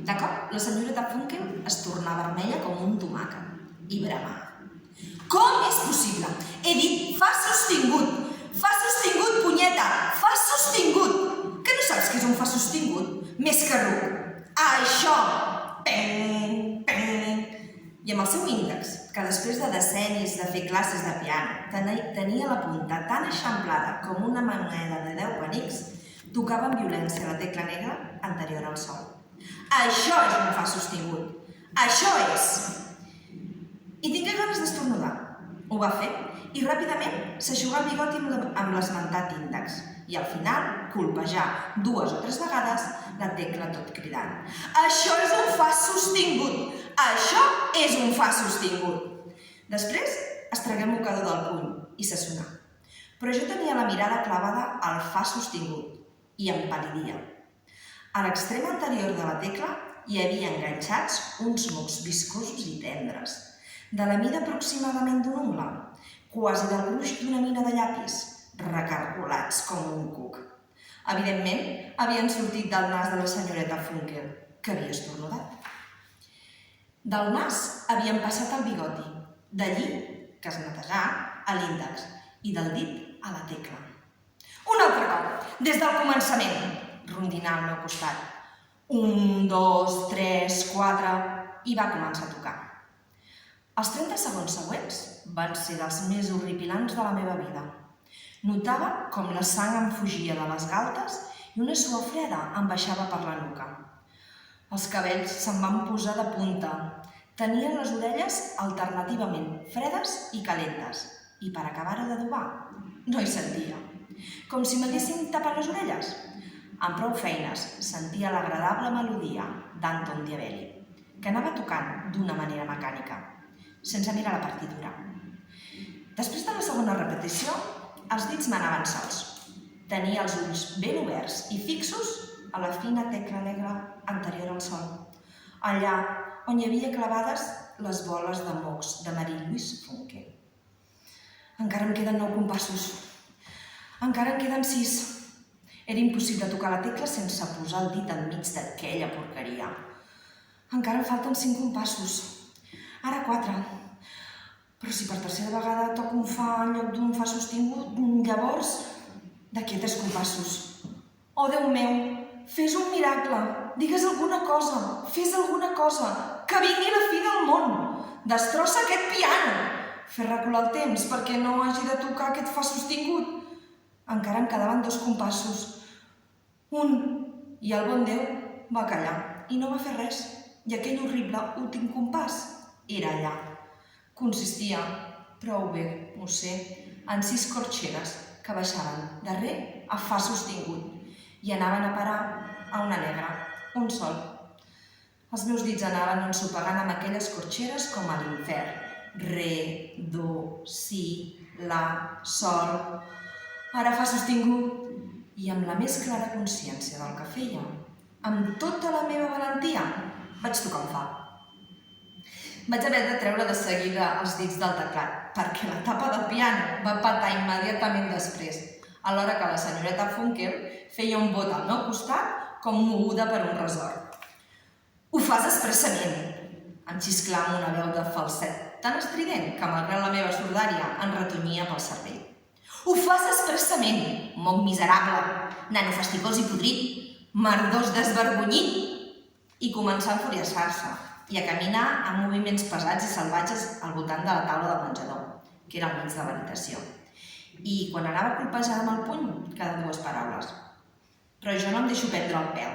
De cop, la senyoreta Funkel es tornà vermella com un tomàquet i bramà. Com és possible? He dit fa sostingut! Fa sostingut, punyeta! Fa sostingut! Que no saps què és un fa sostingut? Més que ruc. Això! Peng, peng! I amb el seu índex, que després de decennis de fer classes de piano tenia la punta tan eixamplada com una moneda de 10 penics, tocava amb violència la tecla negra anterior al sol. Això és un fa sostingut! Això és! I tingué ganes d'estornudar. Ho va fer i ràpidament s'aixugà el bigoti amb l'esmentat índex i al final colpejar 2 o 3 vegades la tecla tot cridant. Això és un fa sostingut! Això és un fa sostingut! Després es tragué el mocador del puny i se sonà. Però jo tenia la mirada clavada al fa sostingut i em pal·lidia. A l'extrem anterior de la tecla hi havia enganxats uns mocs viscosos i tendres, de la mida aproximadament d'un ungla, quasi del gruix d'una mina de llapis, recargolats com un cuc. Evidentment, havien sortit del nas de la senyoreta Funkel, que havia estornudat. Del nas havien passat al bigoti, d'allí, que es netejà, a l'índex, i del dit a la tecla. Un altre cop, des del començament, rondinà al meu costat. 1, 2, 3, 4, i va començar a tocar. Els 30 segons següents van ser dels més horripilants de la meva vida. Notava com la sang em fugia de les galtes i una suor freda em baixava per la nuca. Els cabells se'm van posar de punta. Tenien les orelles alternativament fredes i calentes i per acabar-ho d'adobar no hi sentia. Com si m'haguessin tapat les orelles. Amb prou feines sentia l'agradable melodia d'Anton Diabelli, que anava tocant d'una manera mecànica, sense mirar la partitura. Després de la segona repetició, els dits m'anaven sols. Tenia els ulls ben oberts i fixos a la fina tecla negra anterior al sol, allà on hi havia clavades les boles de mocs de Marie-Louise Funkel. Encara em queden 9 compassos. Encara en queden 6. Era impossible tocar la tecla sense posar el dit enmig d'aquella porqueria. Encara em falten 5 compassos. Ara 4. Però si per tercera vegada toco un fa en lloc d'un fa sostingut, llavors, d'aquí a 3 compassos. Oh, Déu meu, fes un miracle, digues alguna cosa, fes alguna cosa, que vingui la fi del món, destrossa aquest piano, fes recular el temps perquè no hagi de tocar aquest fa sostingut. Encara em quedaven 2 compassos. I el bon Déu va callar i no va fer res. I aquell horrible últim compàs era allà. Consistia, prou bé, ho sé, en 6 corxeres que baixaven de re a fa sostingut i anaven a parar a una negra, un sol. Els meus dits anaven ensopegant amb aquelles corxeres com a l'infern. Re, do, si, la, sol. Ara fa sostingut, i amb la més clara consciència del que feia, amb tota la meva valentia, vaig tocar un fa. Vaig haver de treure de seguida els dits del teclat, perquè la tapa del piano va petar immediatament després, alhora que la senyoreta Funkel feia un bot al meu costat com moguda per un resort. Ho fas expressament, em xisclà amb una veu de falset tan estrident que malgrat la meva sordària em retonyia pel cervell. Ho fas expressament, moc miserable, nano fastigós i podrit, merdós desvergonyit! I començà a enfuriaçar-se i a caminar amb moviments pesats i salvatges al voltant de la taula del menjador, que era al mig de l'habitació. I quan anava colpejant amb el puny, cada 2 paraules. Però jo no em deixo prendre el pèl.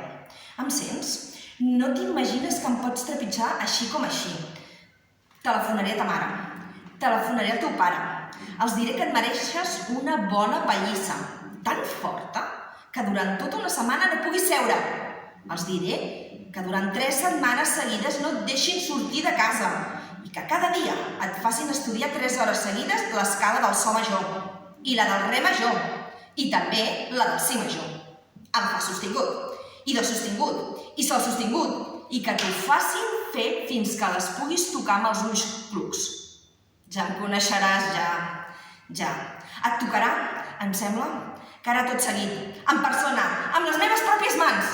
Em sents? No t'imagines que em pots trepitjar així com així. Telefonaré a ta mare. Telefonaré al teu pare. Els diré que et mereixes una bona pallissa, tan forta que durant tota una setmana no puguis seure. Els diré que durant 3 setmanes seguides no et deixin sortir de casa i que cada dia et facin estudiar 3 hores seguides l'escala del so major i la del re major i també la del si major. Em fa sostingut, i do sostingut, i sol sostingut, i que t'ho facin fer fins que les puguis tocar amb els ulls clucs. Ja em coneixeràs, ja. Et tocarà, em sembla, que ara tot seguit, en persona, amb les meves pròpies mans,